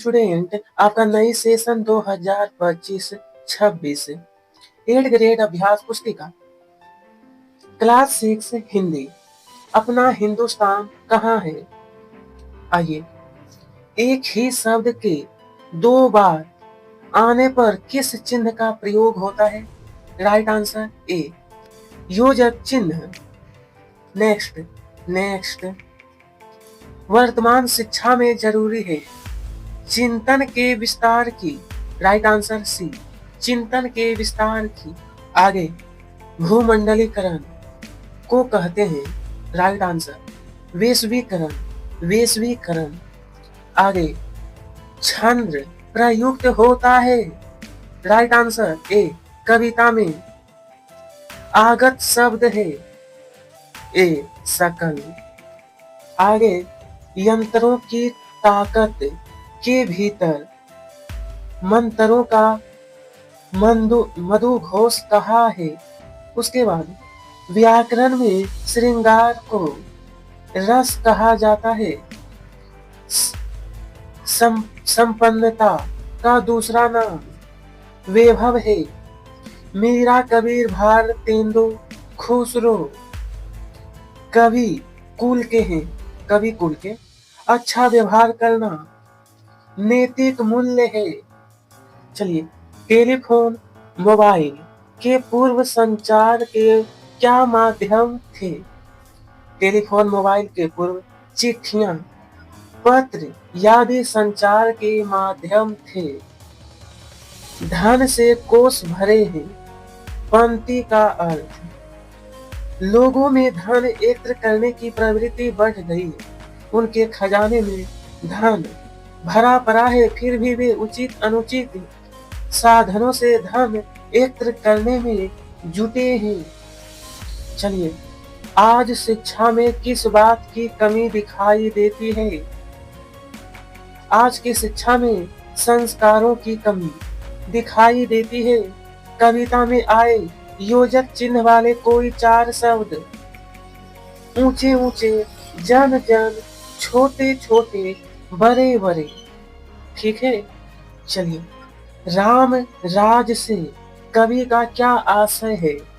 Student, आपका नई session 2025-26 8th grade अभ्यास पुस्तिका क्लास 6 हिंदी। अपना हिंदुस्तान कहाँ है? आइए, एक ही शब्द के दो बार आने पर किस चिन्ह का प्रयोग होता है? राइट आंसर ए, योजक चिन्ह। नेक्स्ट नेक्स्ट वर्तमान शिक्षा में जरूरी है चिंतन के विस्तार की। राइट आंसर सी, चिंतन के विस्तार की। आगे, भूमंडलीकरण को कहते हैं। राइट आंसर वैश्वीकरण, वैश्वीकरण। आगे, छंद प्रयुक्त होता है। राइट आंसर ए, कविता में। आगत शब्द है ए, सकल। आगे, यंत्रों की ताकत के भीतर मंत्रों का मधु घोष कहा है। उसके बाद, व्याकरण में श्रृंगार को रस कहा जाता है। संपन्नता का दूसरा नाम वैभव है। मीरा, कबीर, भारतेंदु, खुसरो कवि कुल के हैं, कवि कुल के। अच्छा व्यवहार करना नैतिक मूल्य है। चलिए, टेलीफोन मोबाइल के पूर्व संचार के क्या माध्यम थे? टेलीफोन मोबाइल के पूर्व चिट्ठियां, पत्र आदि संचार के माध्यम थे। धन से कोष भरे हैं, पंक्ति का अर्थ लोगों में धन एकत्र करने की प्रवृत्ति बढ़ गई है। उनके खजाने में धन भरा पड़ा है, फिर भी वे उचित अनुचित साधनों से धन एकत्र करने में जुटे हैं। चलिए, आज शिक्षा में किस बात की कमी दिखाई देती है? आज की शिक्षा में संस्कारों की कमी दिखाई देती है। कविता में आए योजक चिन्ह वाले कोई चार शब्द। ऊंचे ऊंचे, जन जन, छोटे छोटे, बड़े बड़े। ठीक है। चलिए, राम राज से कवि का क्या आशय है?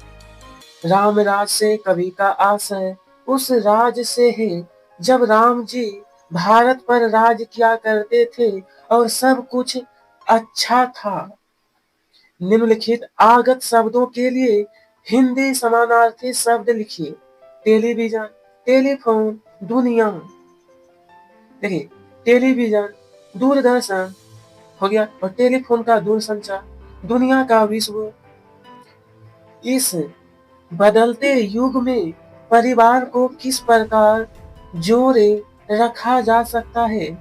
राम राज से कवि का आशय उस राज से है जब राम जी भारत पर राज किया करते थे और सब कुछ अच्छा था। निम्नलिखित आगत शब्दों के लिए हिंदी समानार्थी शब्द लिखिए। टेलीविजन, टेलीफोन, दुनिया। देखिए, टेलीविजन दूरदर्शन हो गया और टेलीफोन का दूरसंचार, दुनिया का विश्व। इस बदलते युग में परिवार को किस प्रकार जोड़े रखा जा सकता है?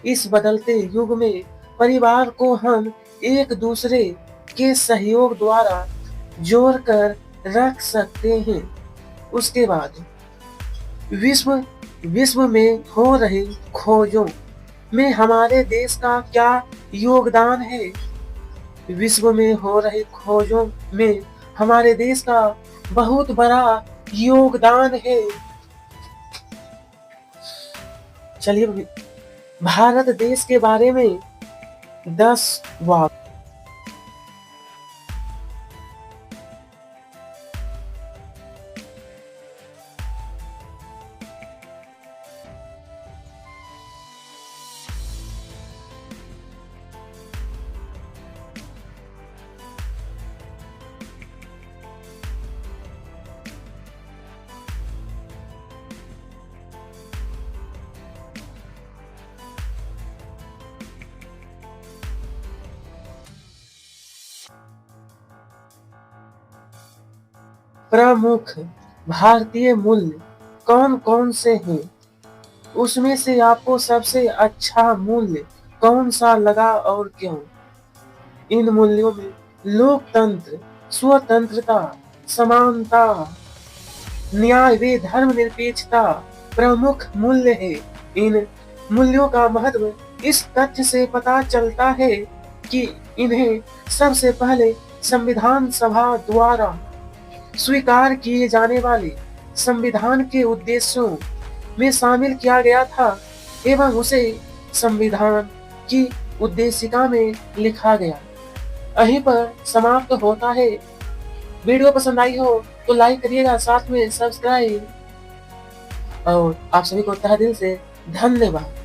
इस बदलते युग में परिवार को हम एक दूसरे के सहयोग द्वारा जोड़कर रख सकते हैं। उसके बाद, विश्व में हो रही खोजों में हमारे देश का क्या योगदान है? विश्व में हो रही खोजों में हमारे देश का बहुत बड़ा योगदान है। चलिए, भारत देश के बारे में 10 वाक्य। प्रमुख भारतीय मूल्य कौन कौन से हैं? उसमें से आपको सबसे अच्छा मूल्य कौन सा लगा और क्यों? इन मूल्यों में लोकतंत्र, स्वतंत्रता, समानता, न्याय व धर्मनिरपेक्षता प्रमुख मूल्य है। इन मूल्यों का महत्व इस तथ्य से पता चलता है कि इन्हें सबसे पहले संविधान सभा द्वारा स्वीकार किए जाने वाले संविधान के उद्देश्यों में शामिल किया गया था एवं उसे संविधान की उद्देशिका में लिखा गया। यहीं पर समाप्त होता है। वीडियो पसंद आई हो तो लाइक करिएगा, साथ में सब्सक्राइब, और आप सभी को तहे दिल से धन्यवाद।